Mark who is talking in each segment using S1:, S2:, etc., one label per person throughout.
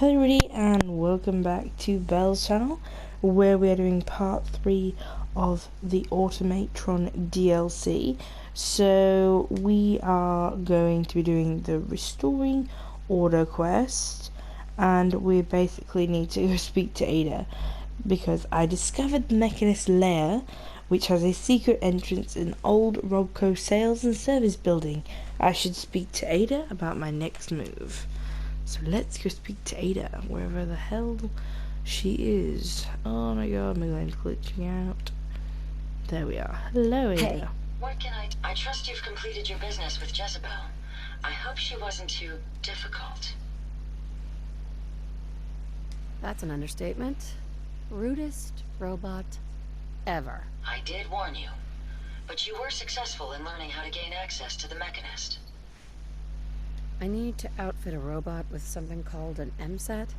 S1: Hello everybody and welcome back to Belle's channel, where we are doing part 3 of the Automatron DLC. So we are going to be doing the restoring order quest, and we basically need to go speak to Ada because I discovered the Mechanist lair, which has a secret entrance in old Robco sales and service building. I should speak to Ada about my next move. So let's go speak to Ada, wherever the hell she is. Oh my god, my line's glitching out. There we are. Hello, Ada.
S2: Hey, what can I trust you've completed your business with Jezebel. I hope she wasn't too difficult.
S3: That's an understatement. Rudest robot ever.
S2: I did warn you, but you were successful in learning how to gain access to the Mechanist.
S3: I need to outfit a robot with something called an MSAT.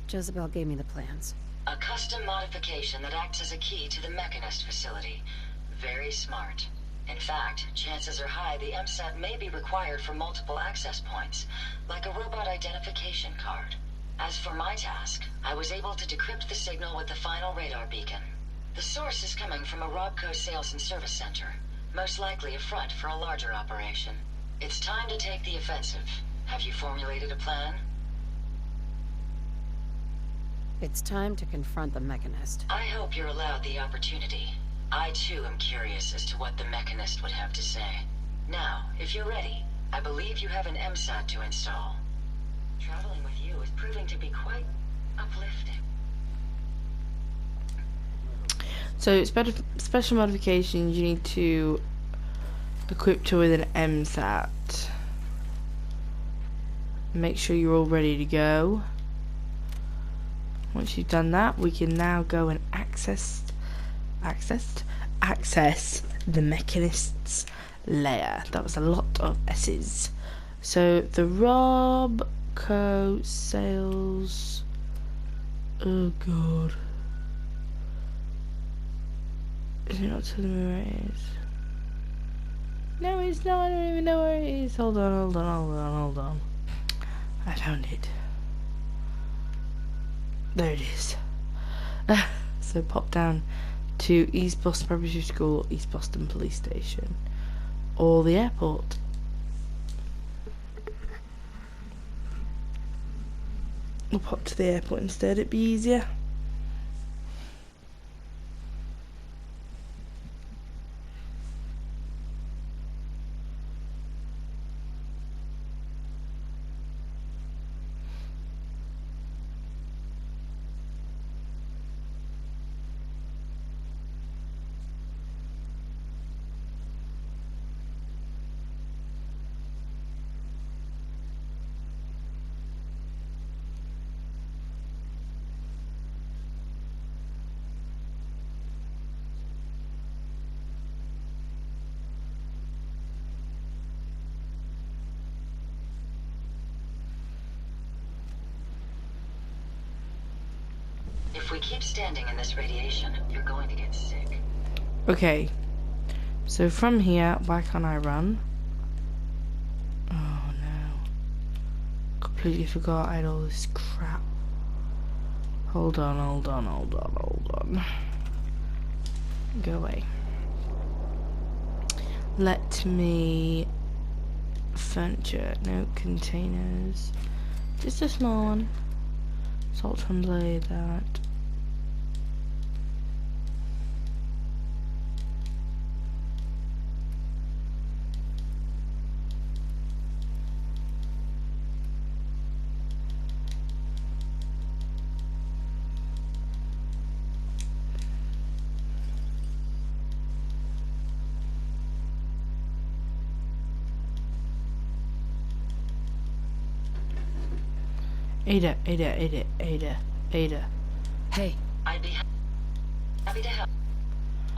S3: Jezebel gave me the plans.
S2: A custom modification that acts as a key to the Mechanist facility. Very smart. In fact, chances are high the MSAT may be required for multiple access points, like a robot identification card. As for my task, I was able to decrypt the signal with the final radar beacon. The source is coming from a Robco sales and service center, most likely a front for a larger operation. It's time to take the offensive. Have you formulated a plan?
S3: It's time to confront the Mechanist.
S2: I hope you're allowed the opportunity. I too am curious as to what the Mechanist would have to say. Now, if you're ready, I believe you have an MSAT to install. Traveling with you is proving to be quite uplifting.
S1: So special modifications, you need to equip her with an MSAT. Make sure you're all ready to go. Once you've done that, we can now go and access the Mechanist's lair. That was a lot of S's. So the Robco sales. Oh god. Is it not telling me where it is? No, it's not. I don't even know where it is. Hold on. I found it. There it is. So pop down to East Boston Preparatory School, East Boston Police Station, or the airport. We'll pop to the airport instead, it'd be easier.
S2: If we keep standing in this radiation, you're going to get sick.
S1: Okay, so from here, why can't I run? Oh no, completely forgot I had all this crap. Hold on. Go away. Let me... Furniture, no containers. Just a small one. Salt and blade, that. Ada.
S3: Hey,
S2: I'd be happy to help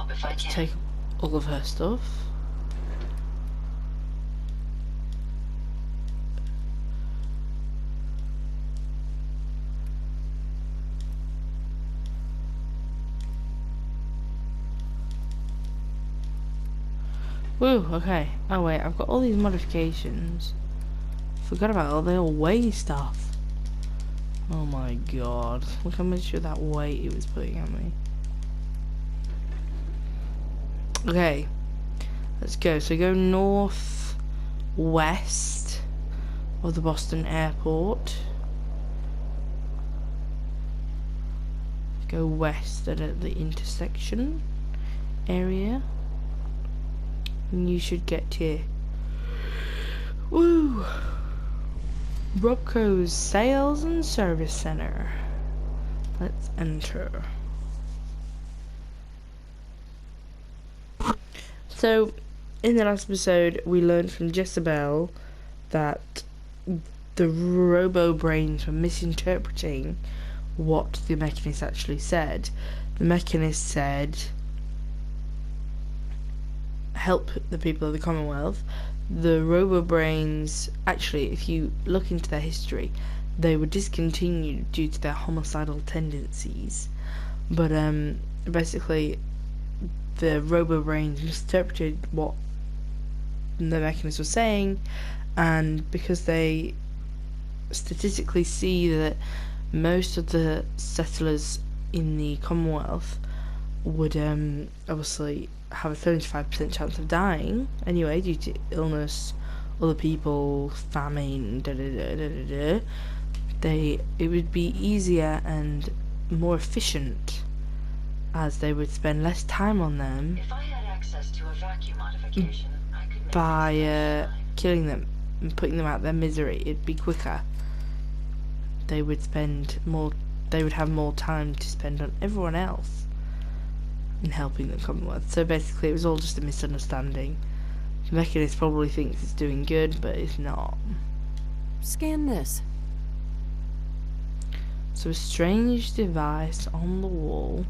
S2: if I
S1: Let's
S2: can.
S1: take all of her stuff. Woo, okay. Oh wait, I've got all these modifications. Forgot about all the old way stuff. Oh my god. Look how much of that weight it was putting on me. Okay. Let's go. So go north west of the Boston airport. Go west at the intersection area. And you should get to woo! Robco's Sales and Service Center. Let's enter. So, in the last episode, we learned from Jezebel that the robo-brains were misinterpreting what the Mechanist actually said. The Mechanist said, help the people of the Commonwealth. The robo-brains, actually, if you look into their history, they were discontinued due to their homicidal tendencies. But basically, the robo-brains misinterpreted what the Mechanist was saying, and because they statistically see that most of the settlers in the Commonwealth would obviously have a 75% chance of dying anyway due to illness, other people, famine, it would be easier and more efficient as they would spend less time on them
S2: If I had access to a vacuum modification, I could make
S1: by
S2: this fine.
S1: killing them and putting them out of their misery. It'd be quicker. They would have more time to spend on everyone else in helping the Commonwealth. So basically it was all just a misunderstanding. The Mechanist probably thinks it's doing good, but it's not.
S3: Scan this.
S1: So a strange device on the wall.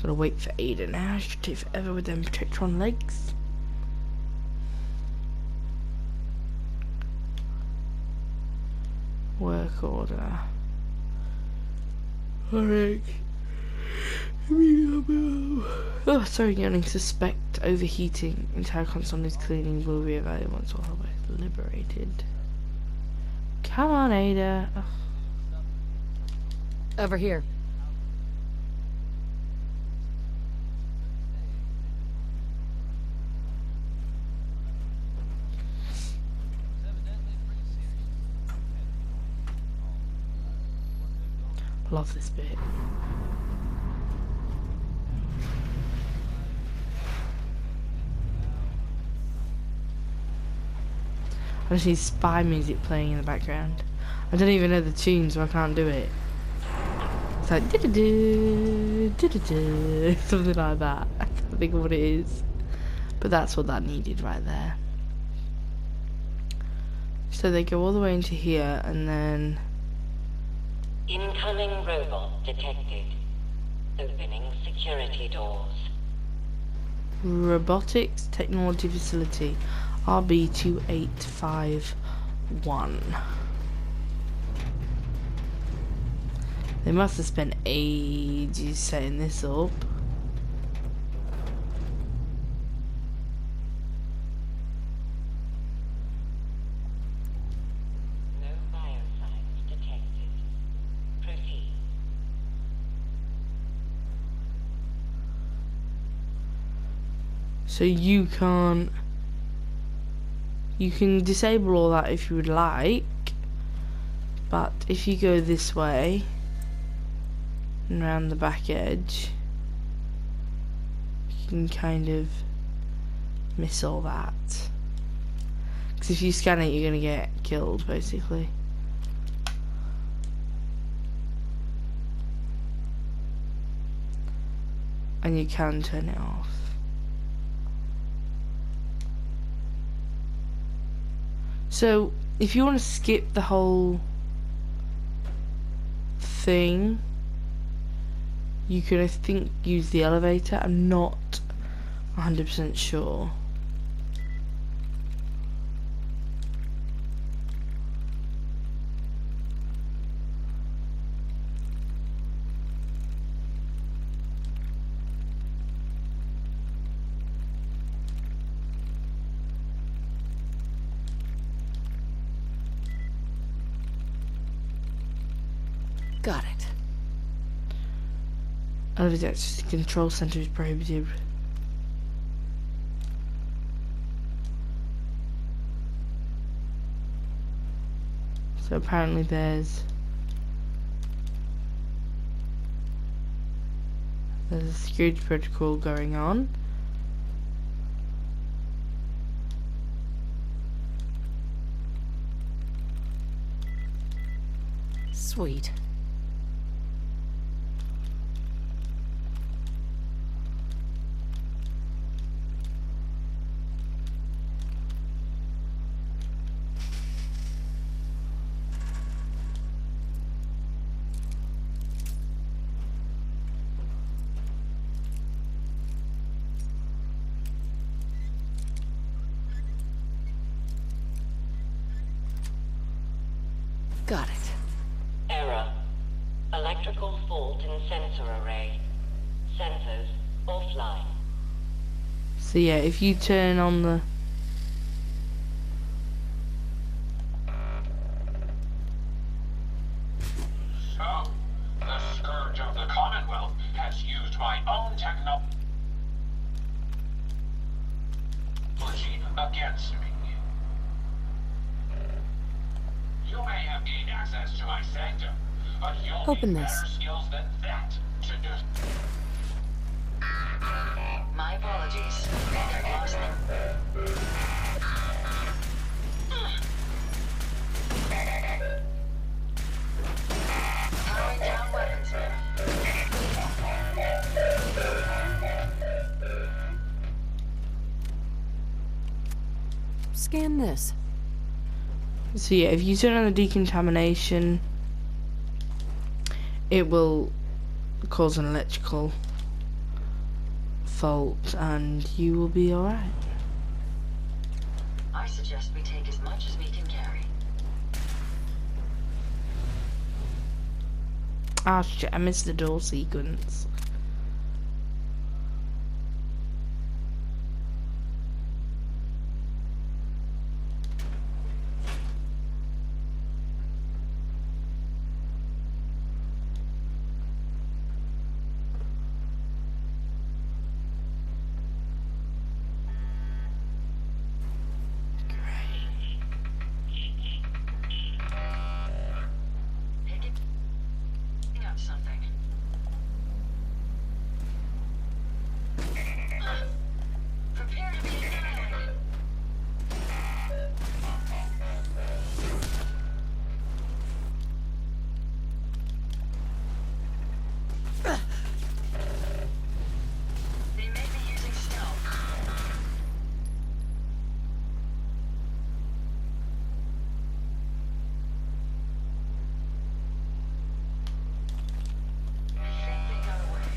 S1: Gotta wait for Ada now. Should take forever with them Protectron legs. Work order. Alright. Oh, sorry, getting suspect overheating. Entire console needs cleaning. Will be available once all hardware is liberated. Come on, Ada. Ugh.
S3: Over here.
S1: Love this bit. I just need spy music playing in the background. I don't even know the tune, so I can't do it. It's like something like that. I can't think of what it is, but that's what that needed right there. So they go all the way into here, and then
S2: Incoming robot detected. Opening security doors.
S1: Robotics Technology Facility, RB2851. They must have spent ages setting this up.
S2: No biosigns detected. Proceed.
S1: So you can disable all that if you would like, but if you go this way and around the back edge, you can kind of miss all that. Because if you scan it, you're gonna get killed, basically. And you can turn it off. So, if you want to skip the whole thing, you could, I think, use the elevator. I'm not 100% sure.
S3: Got it.
S1: Elevated access to the control center is prohibited. So apparently there's a security protocol going on.
S3: Sweet. Got it.
S4: Error. Electrical fault in sensor array. Sensors offline.
S1: So yeah, if you turn on the
S5: So, the scourge of the Commonwealth has used my own technology against me. You may have gained access to my sanctum, but you'll
S3: Open
S5: need
S3: this.
S5: better skills than that to do.
S2: My apologies. I've lost them. Powering down weaponsmith.
S3: Scan this.
S1: So yeah, if you turn on the decontamination, it will cause an electrical fault and you will be alright.
S2: I suggest we take as much as we can carry.
S1: Ah shit, I missed the door sequence.
S2: Picking up something. Prepare to be annihilated. They may be using stealth. I think they got away.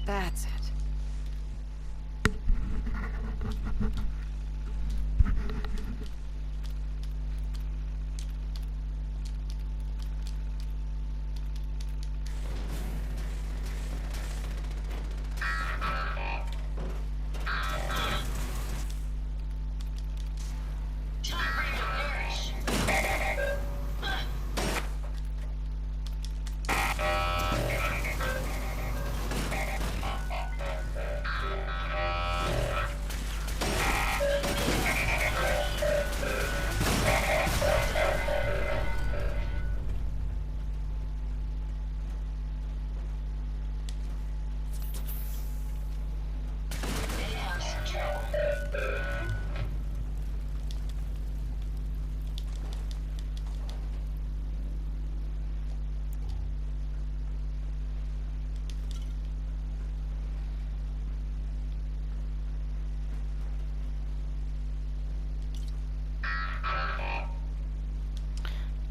S3: That's it.
S2: Time for you to perish. They have some trouble.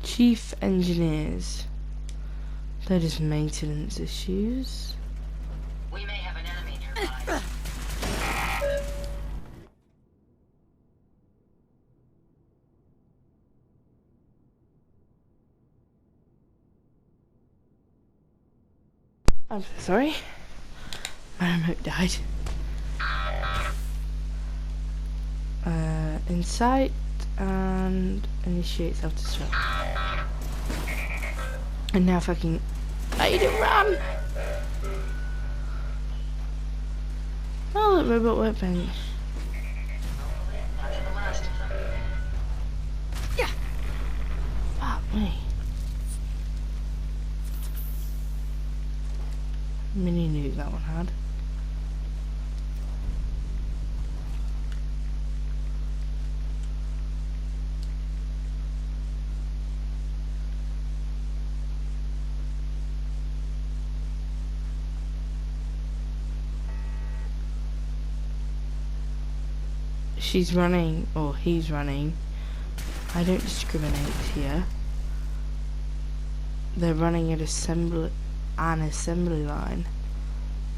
S1: Chief engineers. That is maintenance issues.
S2: We may have an enemy nearby.
S1: I'm so sorry. My remote died. Insight and initiate self-destruct. And now fucking made it run! Oh, look, robot workbench.
S2: That's the last of them.
S1: Yeah. Fuck me. Mini nuke that one had. She's running, or he's running. I don't discriminate here. They're running an assembly line.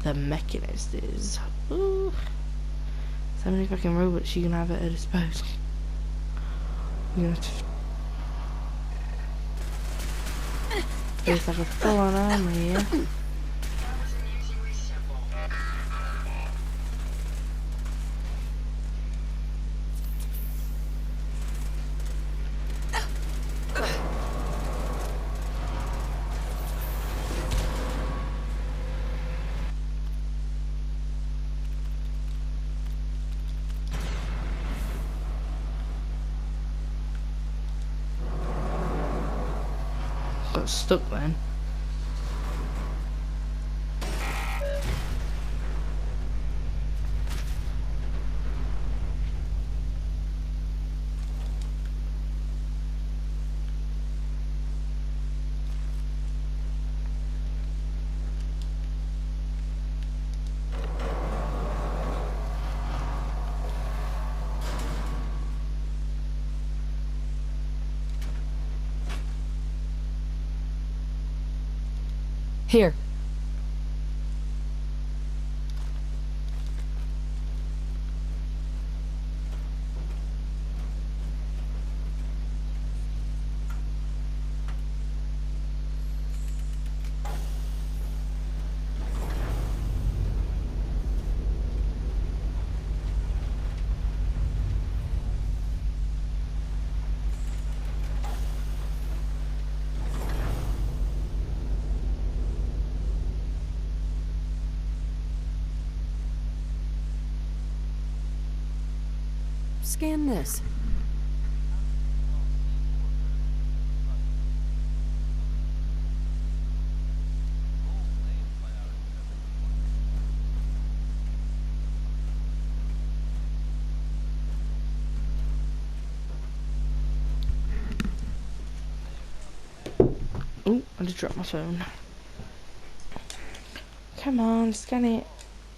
S1: The Mechanist is. Ooh. So many fucking robots she can have at her disposal. You're gonna have to. There's like a full-on army here.
S2: That was amusingly simple.
S1: Got stuck then.
S3: Here. Scan this.
S1: Oh, I just dropped my phone. Come on, scan it.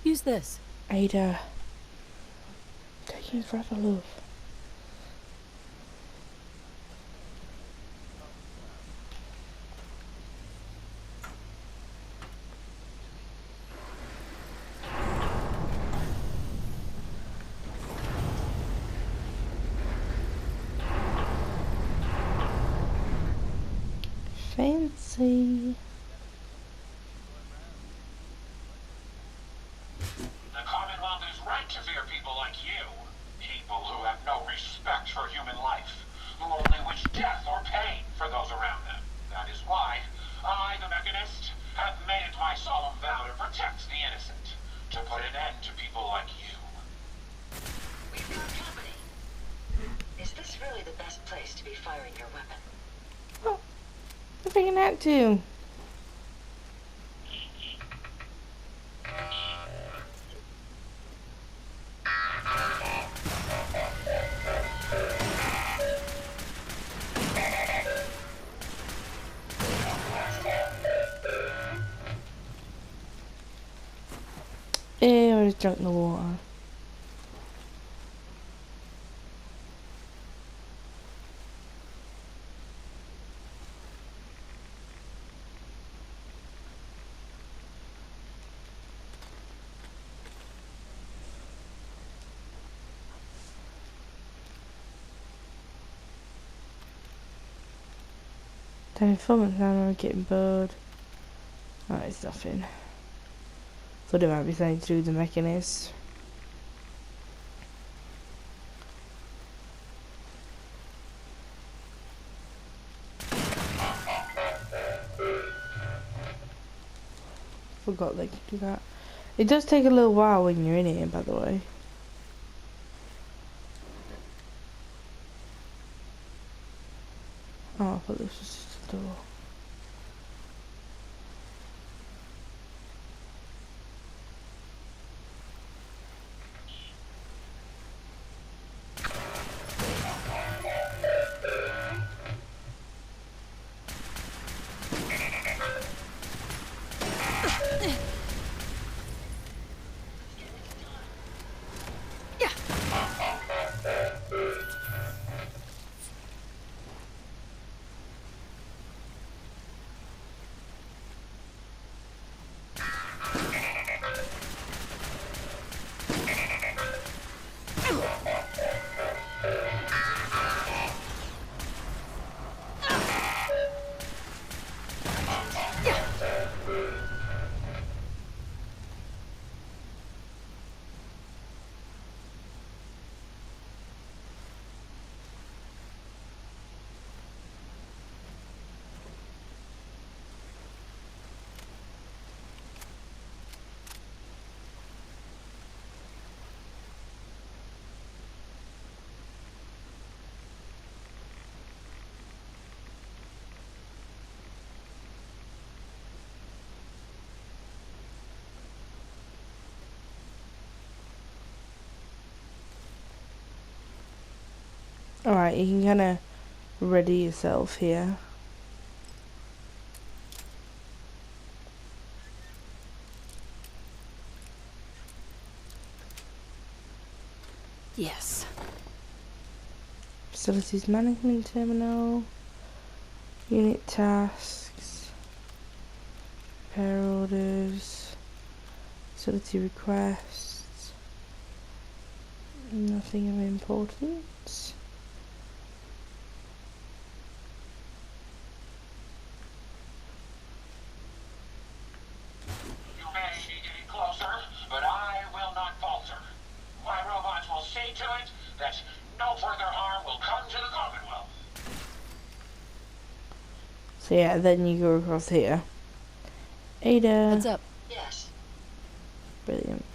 S3: Use this.
S1: Ada. Taking forever, love. Fancy.
S5: The Commonwealth is right to fear people like you. People who have no respect for human life, who only wish death or pain for those around them. That is why I, the Mechanist, have made it my solemn vow to protect the innocent, to put an end to people like you.
S2: We've got company. Is this really the best place to be firing your weapon?
S1: Oh, I'm thinking that too. Ew, I just jumped in the water. The informant now are getting bored. Oh, it's nothing. Thought it might be something to do with the mechanist. Forgot they could do that. It does take a little while when you're in here, by the way. Oh, I thought this was just a door. Alright, you can kind of ready yourself here.
S3: Yes.
S1: Facilities management terminal. Unit tasks. Repair orders. Facility requests. Nothing of importance.
S5: You may be getting closer, but I will not falter. My robots will see to it that no further harm will come to the Commonwealth.
S1: So yeah, then you go across here. Ada.
S3: Heads up.
S2: Yes.
S1: Brilliant.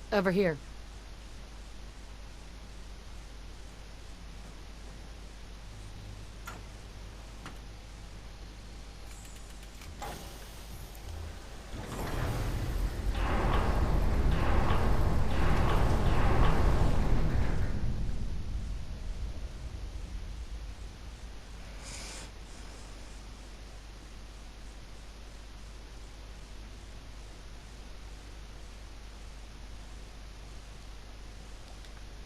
S3: Over here.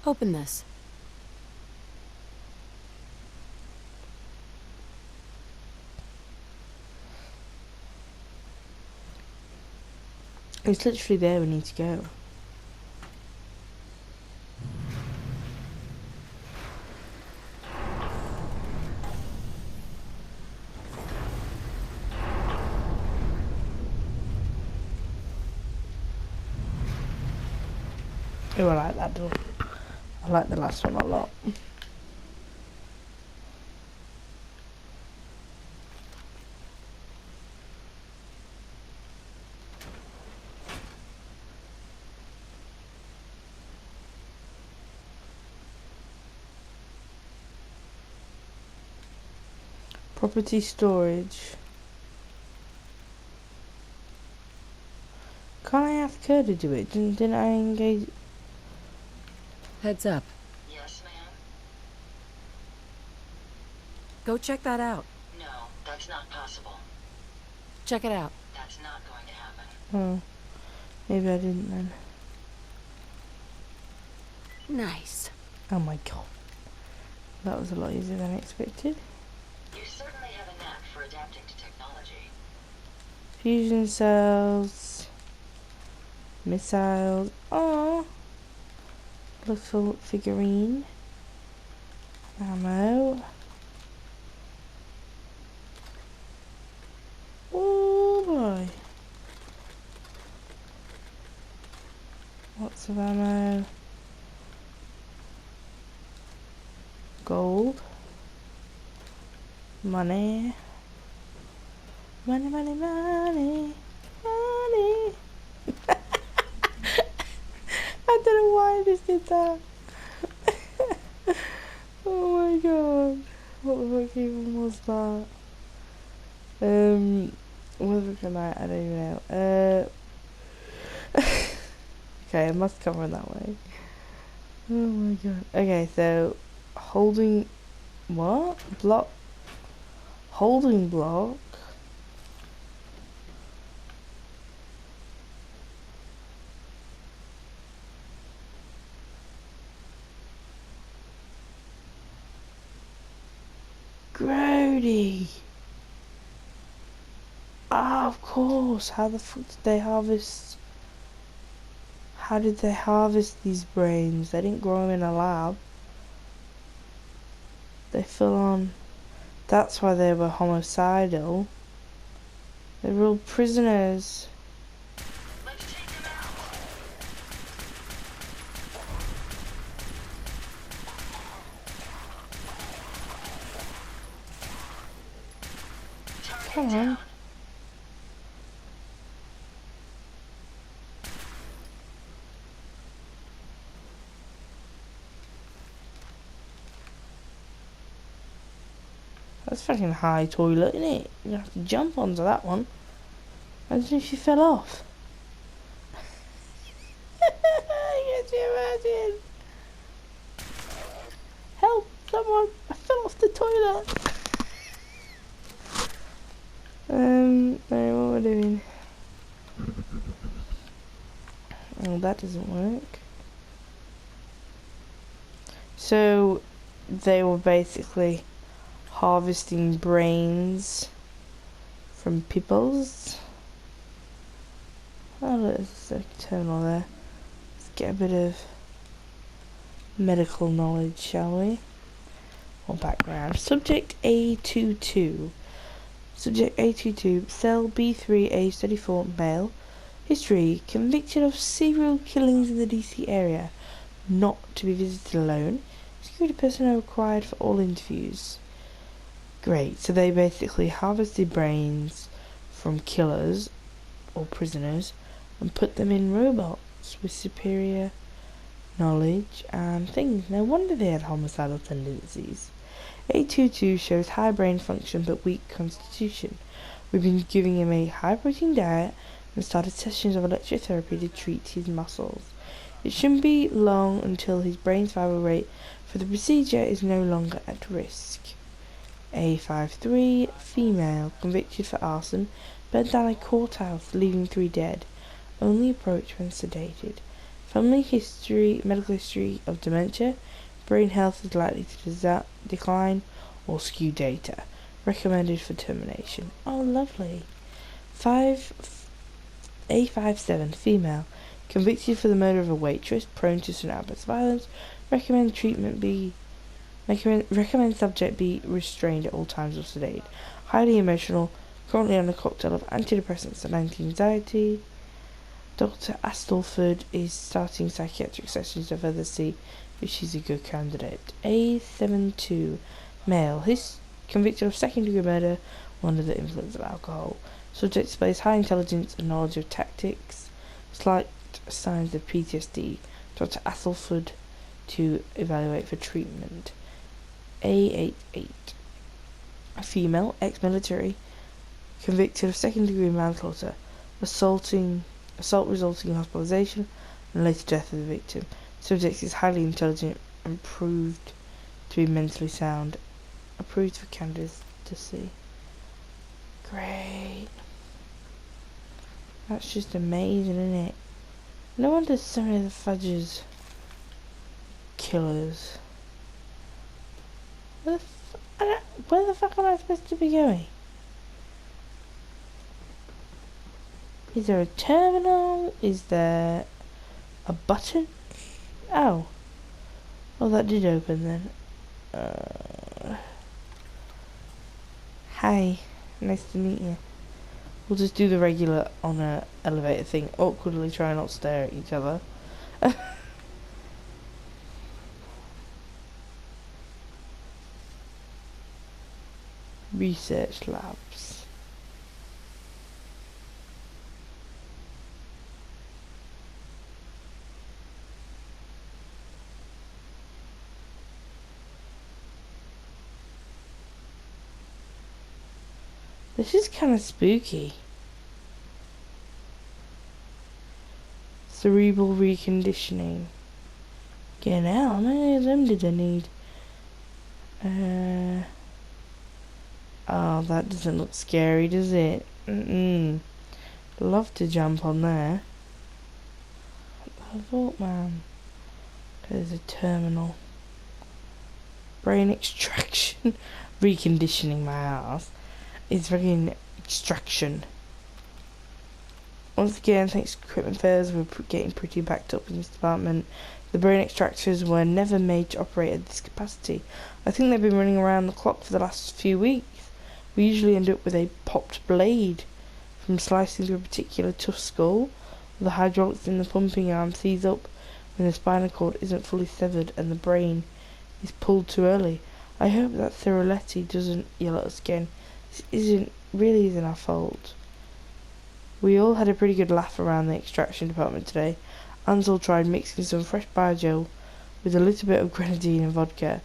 S3: Open this.
S1: It's literally there we need to go. Oh, I like that door. I like the last one a lot. Property storage. Can't I ask her to do it? Didn't I engage?
S3: Heads up.
S2: Yes, ma'am.
S3: Go check that out.
S2: No, that's not possible.
S3: Check it out.
S2: That's not going to happen.
S1: Oh, maybe I didn't then.
S3: Nice.
S1: Oh my god. That was a lot easier than expected.
S2: You certainly have a knack for adapting to technology.
S1: Fusion cells. Missiles. Oh, little figurine. Ammo. Oh boy. Lots of ammo. Gold. Money. Money, money, money. Money. I don't know why I just did that. Oh my god. What the fuck even was that? What the fuck am I don't even know. Okay, I must cover it that way. Oh my god. Okay, so holding what? Block holding block. Grody. Ah, of course. How the fuck did they harvest? How did they harvest these brains? They didn't grow them in a lab. They fell on. That's why they were homicidal. They're real prisoners.
S2: Let's take them out! Target
S1: Come on.
S2: down.
S1: That's fucking high toilet, isn't it? You have to jump onto that one. Imagine if you fell off. Can you imagine? Help! Someone! I fell off the toilet! No, what am I doing? Oh, that doesn't work. So, they were basically harvesting brains from peoples. Oh, look, there's a terminal there. Let's get a bit of medical knowledge, shall we? Or background. Subject A22. Subject A22, cell B3, age 34, male. History, convicted of serial killings in the DC area. Not to be visited alone. Security personnel required for all interviews. Great, so they basically harvested brains from killers or prisoners and put them in robots with superior knowledge and things. No wonder they had homicidal tendencies. A22 shows high brain function but weak constitution. We've been giving him a high protein diet and started sessions of electrotherapy to treat his muscles. It shouldn't be long until his brain survival rate for the procedure is no longer at risk. A53, female, convicted for arson, burnt down a courthouse, leaving 3 dead. Only approached when sedated. Family history, medical history of dementia. Brain health is likely to decline or skew data. Recommended for termination. Oh, lovely. A57, female, convicted for the murder of a waitress, prone to sudden outbursts of violence. Recommend subject be restrained at all times or sedated. Highly emotional, currently on a cocktail of antidepressants and anti-anxiety. Dr. Astleford is starting psychiatric sessions to further see if she's a good candidate. A72, male, convicted of second-degree murder under the influence of alcohol. Subject displays high intelligence and knowledge of tactics. Slight signs of PTSD. Dr. Athelford to evaluate for treatment. A88, a female, ex-military, convicted of second-degree manslaughter, assault resulting in hospitalization and later death of the victim. Subject is highly intelligent and proved to be mentally sound approved for candidacy. Great. That's just amazing, isn't it? No wonder so many of the fudges killers. Where the fuck am I supposed to be going? Is there a terminal? Is there a button? Oh. Oh, that did open then. Hi. Nice to meet you. We'll just do the regular on a elevator thing. Awkwardly try not to stare at each other. Research labs. This is kind of spooky. Cerebral reconditioning. Get out, how many of them did I need? Oh, that doesn't look scary, does it? Love to jump on there. I thought, man. There's a terminal. Brain extraction. Reconditioning my ass. It's fucking extraction. Once again, thanks to equipment fairs, we're getting pretty backed up in this department. The brain extractors were never made to operate at this capacity. I think they've been running around the clock for the last few weeks. We usually end up with a popped blade from slicing through a particular tough skull. The hydraulics in the pumping arm seize up when the spinal cord isn't fully severed and the brain is pulled too early. I hope that Thiroletti doesn't yell at us again. This really isn't our fault. We all had a pretty good laugh around the extraction department today. Ansel tried mixing some fresh biogel with a little bit of grenadine and vodka.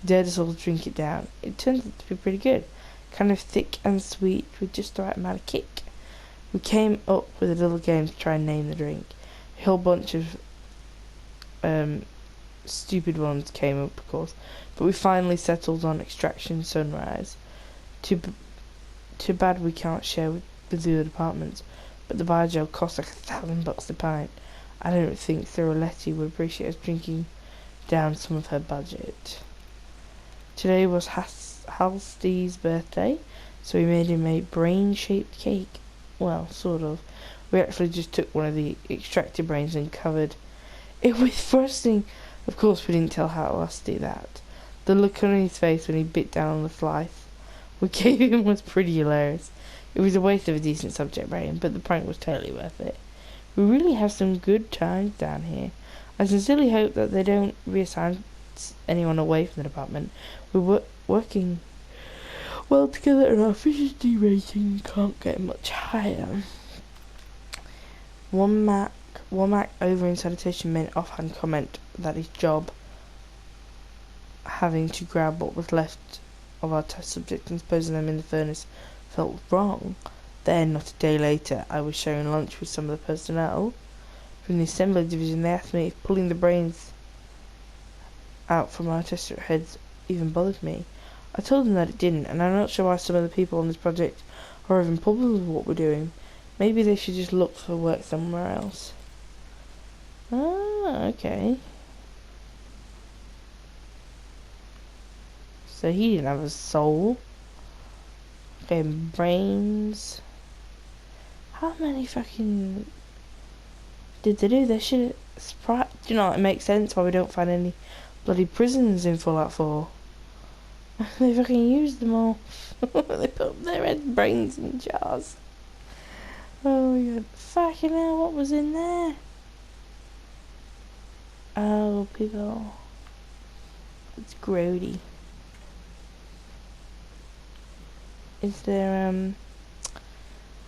S1: Dared us all to drink it down. It turned out to be pretty good. Kind of thick and sweet with just the right amount of kick. We came up with a little game to try and name the drink. A whole bunch of stupid ones came up, of course, but we finally settled on Extraction Sunrise. Too bad we can't share with the other departments, but the biogel costs like $1,000 a pint. I don't think Thiroletti would appreciate us drinking down some of her budget. Today was Halstead's birthday, so we made him a brain-shaped cake. Well, sort of. We actually just took one of the extracted brains and covered it with frosting. Of course, we didn't tell Halstead that. The look on his face when he bit down on the slice we gave him was pretty hilarious. It was a waste of a decent subject brain, but the prank was totally worth it. We really have some good times down here. I sincerely hope that they don't reassign anyone away from the department. We're working well together and our efficiency rating can't get much higher. Womack over in sanitation made an offhand comment that his job having to grab what was left of our test subjects and disposing them in the furnace felt wrong. Then, not a day later, I was sharing lunch with some of the personnel from the assembly division. They asked me if pulling the brains out from our test heads even bothered me. I told them that it didn't, and I'm not sure why some of the people on this project are even bothered with what we're doing. Maybe they should just look for work somewhere else. Ah, okay. So he didn't have a soul. Okay, brains. How many fucking did they do? They should have. Do you know, it makes sense why we don't find any bloody prisons in Fallout 4. They fucking used them all. They put their head brains in jars. Oh my god. Fucking hell, what was in there? Oh, people. It's grody. Is there,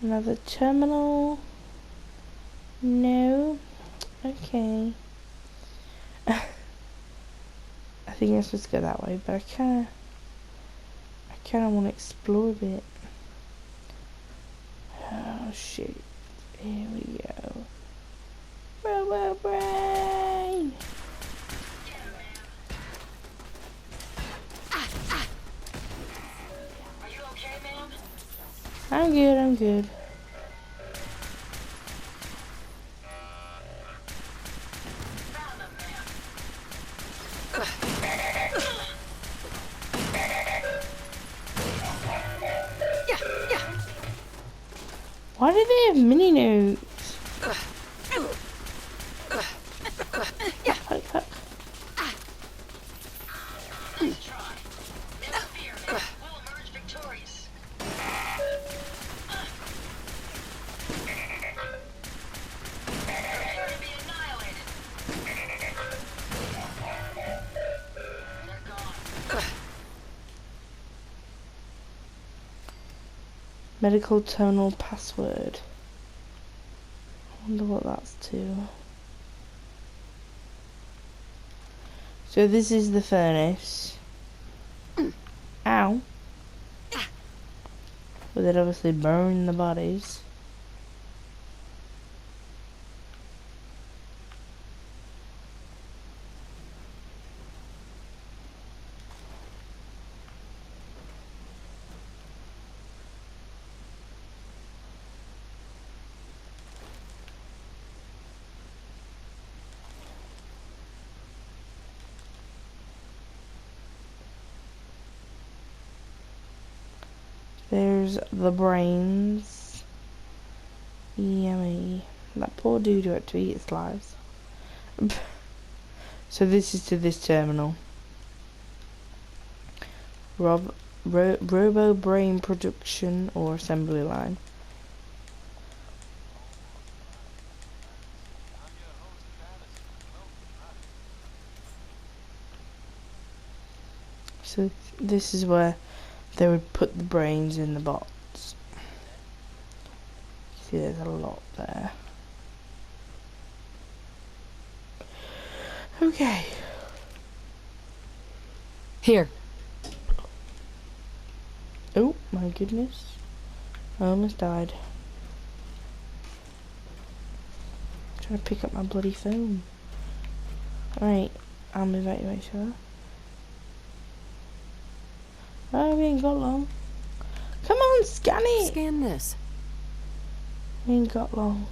S1: another terminal? No? Okay. I think I'm supposed to go that way, but I kinda want to explore a bit. Oh shit. Here we go. Robo brain! good. Why do they have mini notes? Fuck, fuck.
S2: Nice try. Never fear, man. We'll emerge victorious. Prepare to be annihilated. They're gone.
S1: Medical tonal password. I wonder what that's to. So this is the furnace. Ow. But they'd obviously burn the bodies. There's the brains. Yummy. That poor dude who had to eat his lives. So this is to this terminal. Robo brain production or assembly line. So this is where they would put the brains in the bots. See, there's a lot there. Okay.
S3: Here.
S1: Oh my goodness. I almost died. Trying to pick up my bloody phone. Alright, I'm evacuation. Oh, we ain't got long. Come on, scan it!
S3: Scan this.
S1: We ain't got long.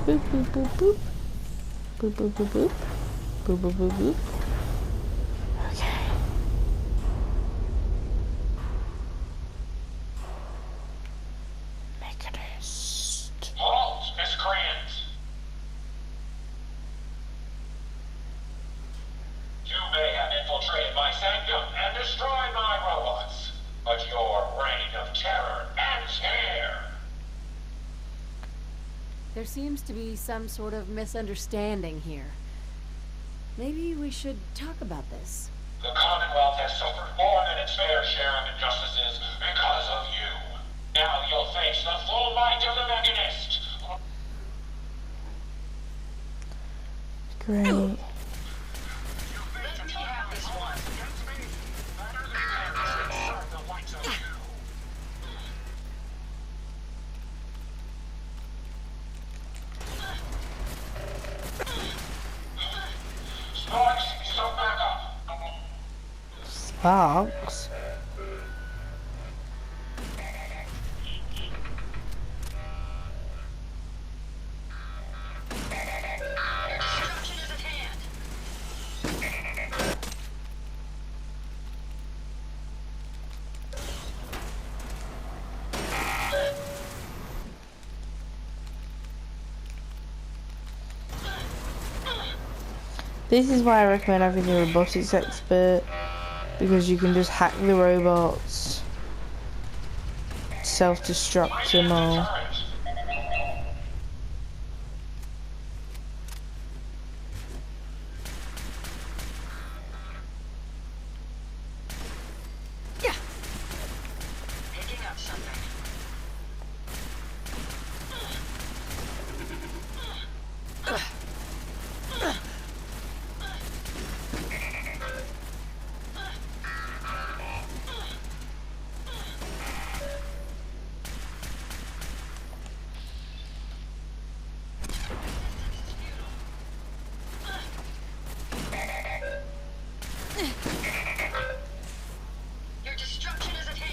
S1: Boop, boop, boop, boop. Boop, boop, boop, boop. Boop, boop, boop, boop. Okay. Mechanist.
S5: Halt, miscreants! You may have infiltrated my sanctum and destroyed my robots, but your reign of terror ends here!
S3: There seems to be some sort of misunderstanding here. Maybe we should talk about this.
S5: The Commonwealth has suffered more than its fair share of injustices because of you. Now you'll face the full might of the Mechanist!
S1: Great.
S2: Let me have this one.
S5: Better than that, the likes of you. Sparks, some backup.
S1: Sparks.
S2: Destruction is at hand.
S1: This is why I recommend having a robotics expert, because you can just hack the robots, self-destruct them all.
S2: Picking up something.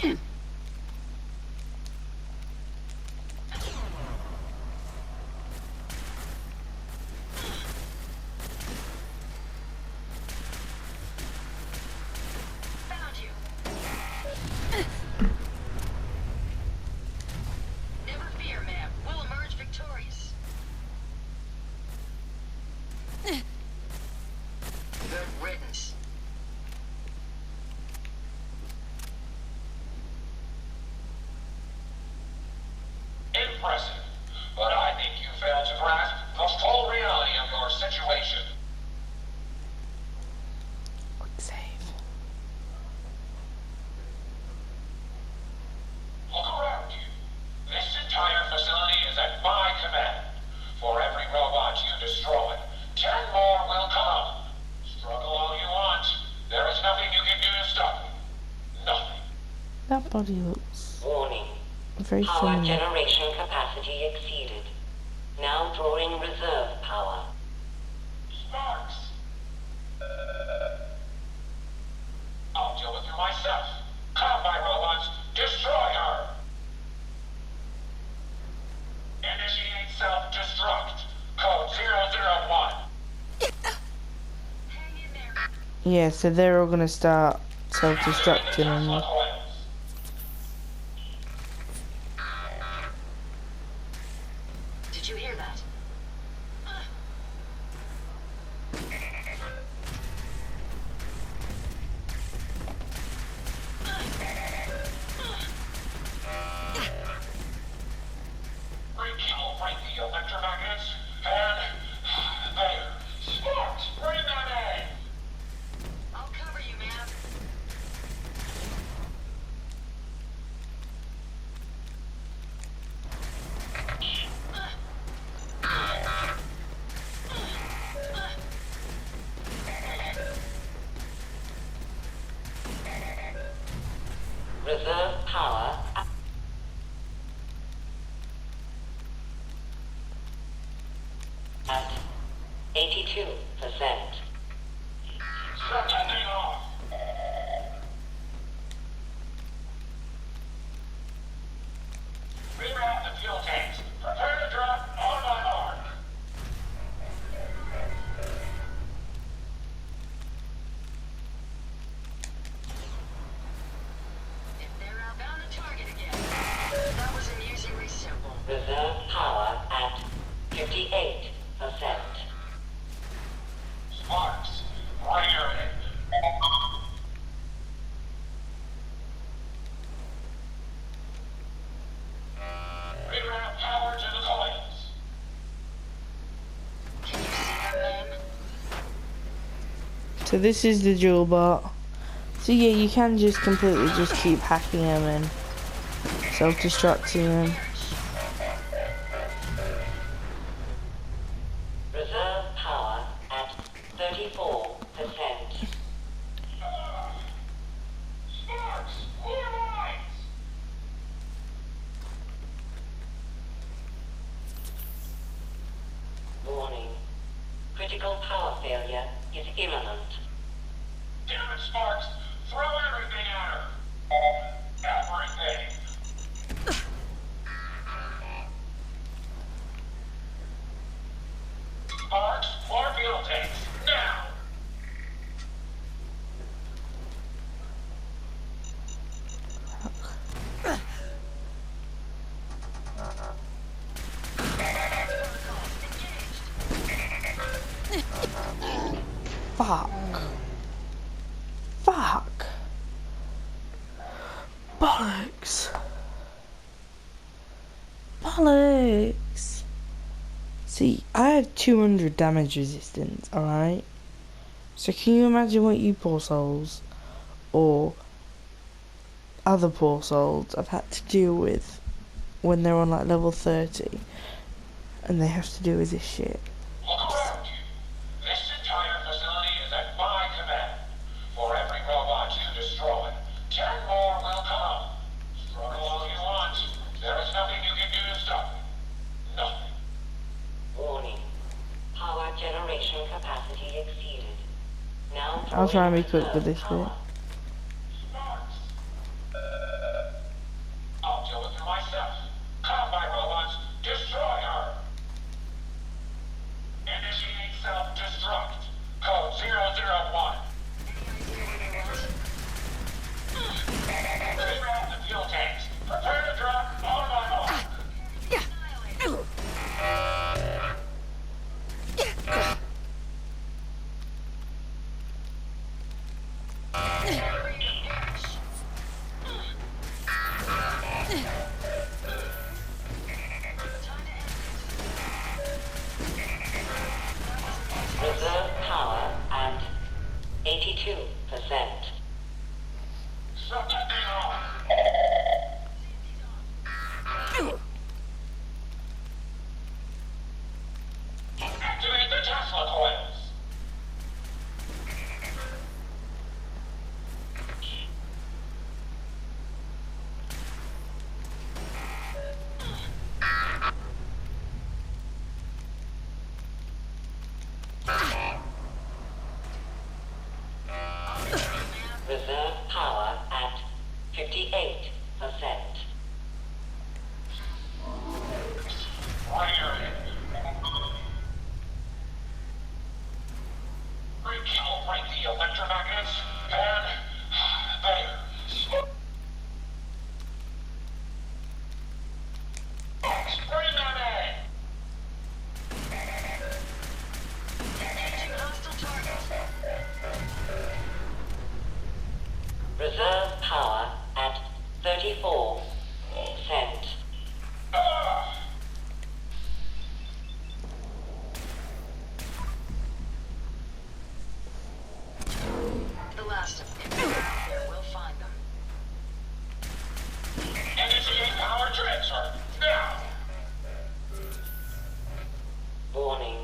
S2: Found you. Never fear, ma'am. We'll emerge victorious. Good riddance.
S5: Impressive. But I think you failed to grasp the full reality of your situation.
S1: Quick save.
S5: Look around you. This entire facility is at my command. For every robot you destroy, 10 more will come. Struggle all you want. There is nothing you can do to stop me. Nothing.
S1: That body looks
S4: Warning.
S1: very
S4: Power
S1: familiar.
S4: generation capacity exceeded. Now drawing reserve power.
S5: Sparks. I'll deal with you myself. Come, my robots. Destroy her. Initiate self-destruct. Code 001.
S2: Hang in there.
S1: Yeah, so they're all gonna start self-destructing on you.
S2: Did you hear that?
S5: Break the electromagnets, and there. Sparks, bring them in.
S2: I'll cover you, ma'am.
S4: Reserve power at 82%.
S5: Shut that thing off. Reroute the fuel tanks. Prepare to drop on my mark.
S2: If they're outbound to target again. That was amusingly simple.
S4: Reserve power at 58%.
S5: Sparks, bring her in. Reroute power to the coils.
S2: Can you see them, ma'am?
S1: So this is the dual bot. So yeah, you can just completely just keep hacking them and self-destructing them.
S4: Reserve power at 34%.
S5: Sparks, more lines.
S4: Warning. Critical power failure is imminent.
S5: Damn it, Sparks. Throw everything at her. Everything. Sparks, more fuel tanks. Now.
S1: Fuck. Fuck. Bollocks. Bollocks. See, I have 200 damage resistance, alright? So can you imagine what you poor souls, or other poor souls, have had to deal with when they're on like level 30 and they have to deal with this shit?
S5: Look around you. This entire facility is at my command. For every robot you destroy, 10 more will come. Struggle all you want. There is nothing you can do to stop me. Nothing.
S4: Warning. Power generation capacity exceeded. Now
S1: I'll try and be
S4: drawing
S1: quick with this
S4: reserve
S1: bit.
S4: power.
S5: Sparks.
S4: Reserve power at 82%.
S5: Shut that thing off! Activate the Tesla coils!
S4: Reserve power at 58%.
S5: Recalibrate the electromagnets, and there. Bring them in!
S2: Engaging hostile targets.
S4: Reserve power at 34%.
S2: The last of them. If they're out there, we'll find them.
S5: Initiate power transfer, now!
S4: Warning.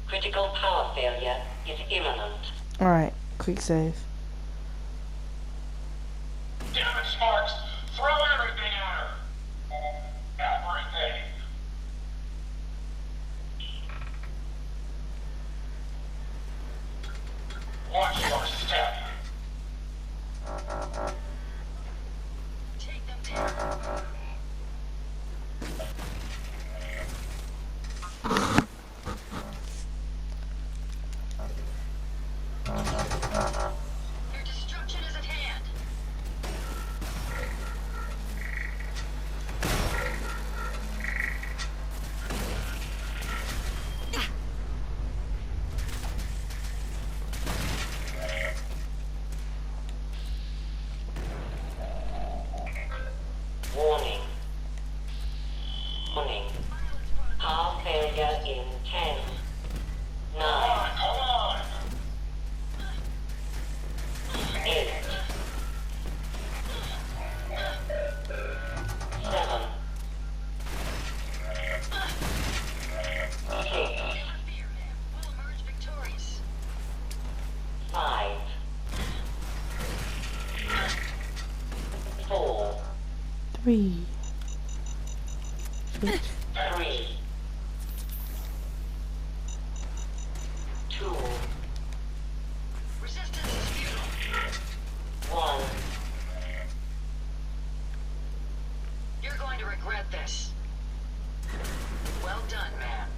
S4: Critical power failure is imminent.
S1: Alright, quick save.
S5: Damn it, Sparks! Throw everything at her! Everything! Watch your step!
S2: Take them down. Your destruction is at hand.
S4: Warning. Warning. Power failure in 10, 9,
S5: Come on!
S4: 8, 7, 6,
S2: Fear, man. We'll emerge victorious.
S4: 5, 4,
S1: 3.
S4: 3, 2,
S2: Resistance is futile.
S4: 1.
S2: You're going to regret this. Well done, man.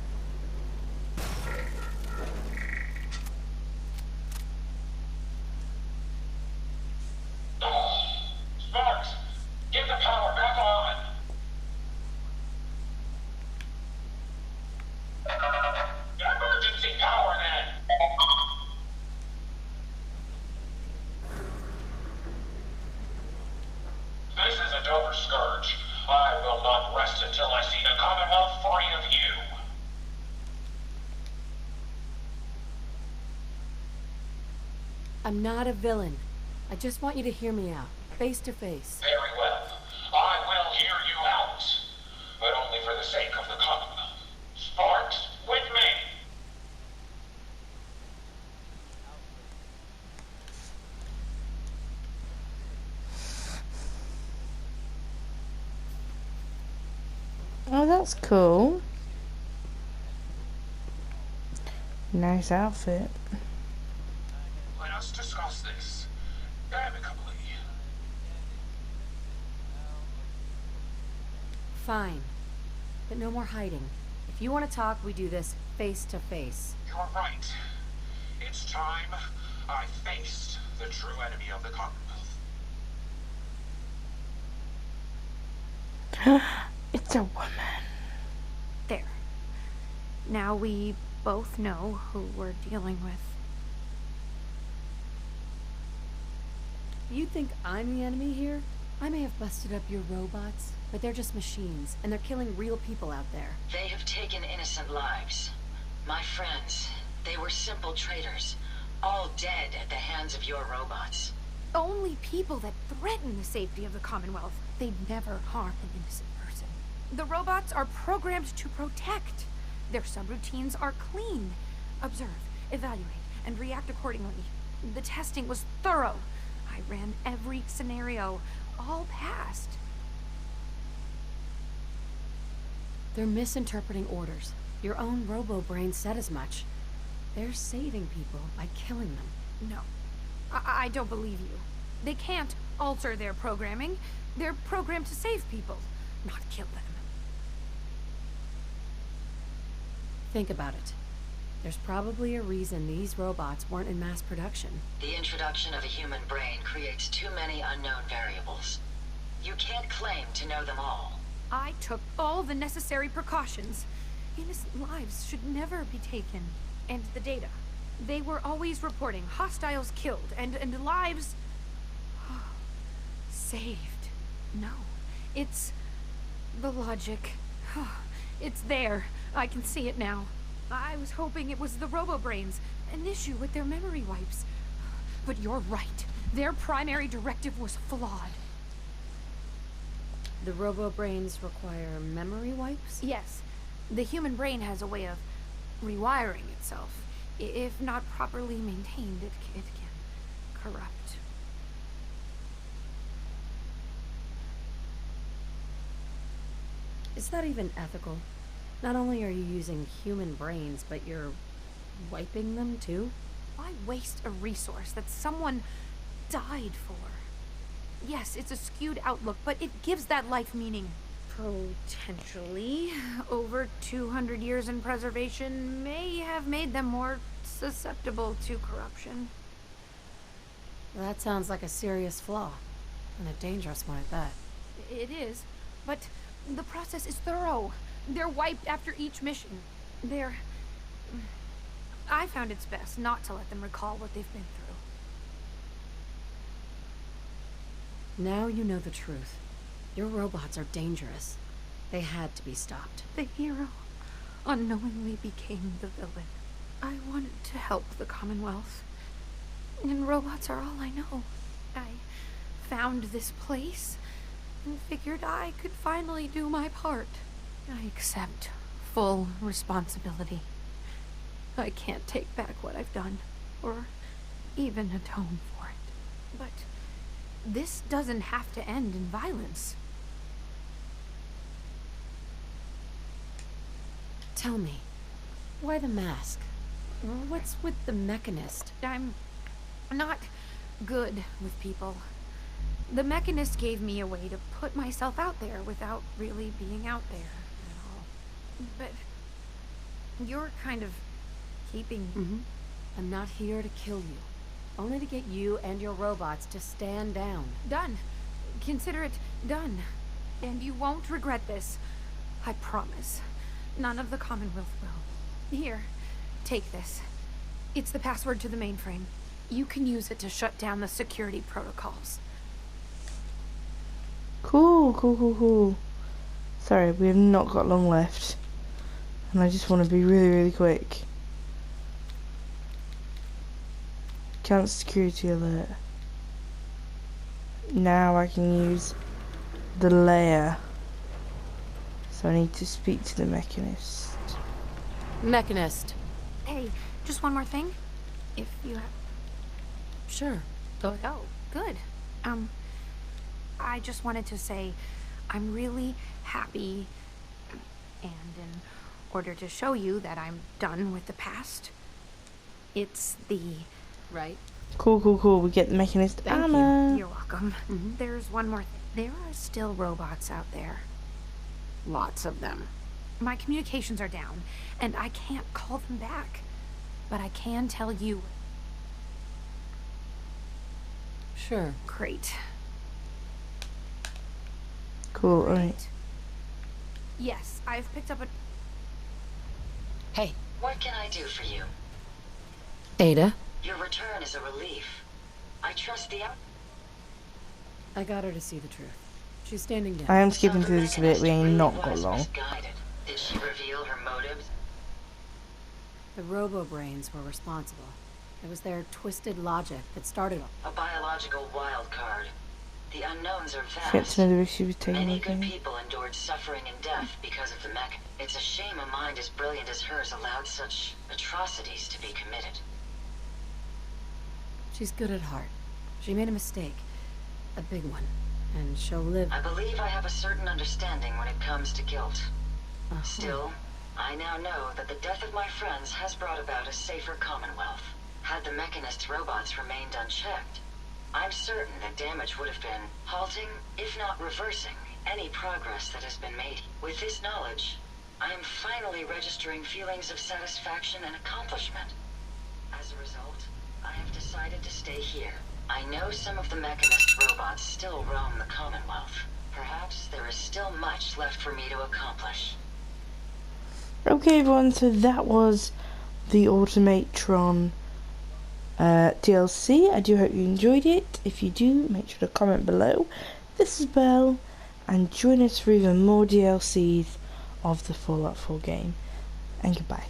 S5: Sparks! Get the power back on! Emergency power, then! This is a Dover scourge. I will not rest until I see the Commonwealth free of you.
S3: I'm not a villain. I just want you to hear me out, face to face.
S5: Very well. I will hear you out. But only for the sake of the Commonwealth. Sparks, with me!
S1: Oh, that's cool. Nice outfit.
S5: Let us discuss this amicably.
S3: Fine. But no more hiding. If you want to talk, we do this face to face.
S5: You're right. It's time I faced the true enemy of the Commonwealth.
S1: It's a woman.
S6: There. Now we both know who we're dealing with.
S3: You think I'm the enemy here? I may have busted up your robots, but they're just machines, and they're killing real people out there.
S2: They have taken innocent lives. My friends, they were simple traders, all dead at the hands of your robots.
S6: Only people that threaten the safety of the Commonwealth. They'd never harm an innocent person. The robots are programmed to protect. Their subroutines are clean. Observe, evaluate, and react accordingly. The testing was thorough. I ran every scenario. All passed.
S3: They're misinterpreting orders. Your own robo-brain said as much. They're saving people by killing them.
S6: No. I don't believe you. They can't alter their programming. They're programmed to save people, not kill them.
S3: Think about it. There's probably a reason these robots weren't in mass production.
S2: The introduction of a human brain creates too many unknown variables. You can't claim to know them all.
S6: I took all the necessary precautions. Innocent lives should never be taken. And the data. They were always reporting hostiles killed and lives saved. No, it's the logic. It's there. I can see it now. I was hoping it was the robo-brains, an issue with their memory wipes. But you're right. Their primary directive was flawed.
S3: The robo-brains require memory wipes?
S6: Yes, the human brain has a way of rewiring itself. If not properly maintained, it can corrupt.
S3: Is that even ethical? Not only are you using human brains, but you're wiping them too?
S6: Why waste a resource that someone died for? Yes, it's a skewed outlook, but it gives that life meaning. Potentially, over 200 years in preservation may have made them more susceptible to corruption.
S3: That sounds like a serious flaw, and a dangerous one at that.
S6: It is, but the process is thorough. They're wiped after each mission. I found it's best not to let them recall what they've been through.
S3: Now you know the truth. Your robots are dangerous. They had to be stopped.
S6: The hero unknowingly became the villain. I wanted to help the Commonwealth. And robots are all I know. I found this place and figured I could finally do my part. I accept full responsibility. I can't take back what I've done, or even atone for it. But this doesn't have to end in violence.
S3: Tell me, why the mask? What's with the mechanist?
S6: I'm not good with people. The mechanist gave me a way to put myself out there without really being out there at all. But you're kind of keeping...
S3: I'm not here to kill you. Only to get you and your robots to stand down.
S6: Done. Consider it done. And you won't regret this. I promise. None of the Commonwealth will. Here, take this. It's the password to the mainframe. You can use it to shut down the security protocols.
S1: Cool. Sorry, we have not got long left. And I just want to be really quick. Count security alert. Now I can use the layer. So I need to speak to the mechanist.
S3: Mechanist.
S6: Hey, just one more thing. If you have...
S3: Sure. Go ahead.
S6: Oh, good. I just wanted to say I'm really happy, and in order to show you that I'm done with the past, it's the...
S3: Right.
S1: Cool. We get the mechanist armor.
S6: You're welcome. There's one more thing. There are still robots out there. Lots of them. My communications are down, and I can't call them back. But I can tell you.
S3: Sure.
S6: Great.
S1: Cool, alright.
S6: Yes, I've picked up a...
S3: Hey.
S2: What can I do for you?
S3: Ada.
S2: Your return is a relief. I trust the...
S3: I got her to see the truth. She's standing down.
S1: I am skipping through this a bit, we ain't not got
S2: was
S1: long.
S2: misguided. Did she reveal her motives?
S3: The robo-brains were responsible. It was their twisted logic that started all.
S2: A biological wild card. The unknowns are
S1: Forget
S2: vast.
S1: to know if she was taking
S2: Many good
S1: anything.
S2: people endured suffering and death because of the mech. It's a shame a mind as brilliant as hers allowed such atrocities to be committed.
S3: She's good at heart. She made a mistake. A big one. And she'll live.
S2: I believe I have a certain understanding when it comes to guilt.
S3: Uh-huh.
S2: Still, I now know that the death of my friends has brought about a safer Commonwealth. Had the Mechanist's robots remained unchecked, I'm certain that damage would have been halting, if not reversing, any progress that has been made. With this knowledge, I am finally registering feelings of satisfaction and accomplishment. As a result, I have decided to stay here. I know some of the Mechanist robots still roam the Commonwealth. Perhaps there is still much left for me to accomplish.
S1: Okay everyone, so that was the Automatron DLC. I do hope you enjoyed it. If you do, make sure to comment below. This is Belle, and join us for even more DLCs of the Fallout 4 game. And goodbye.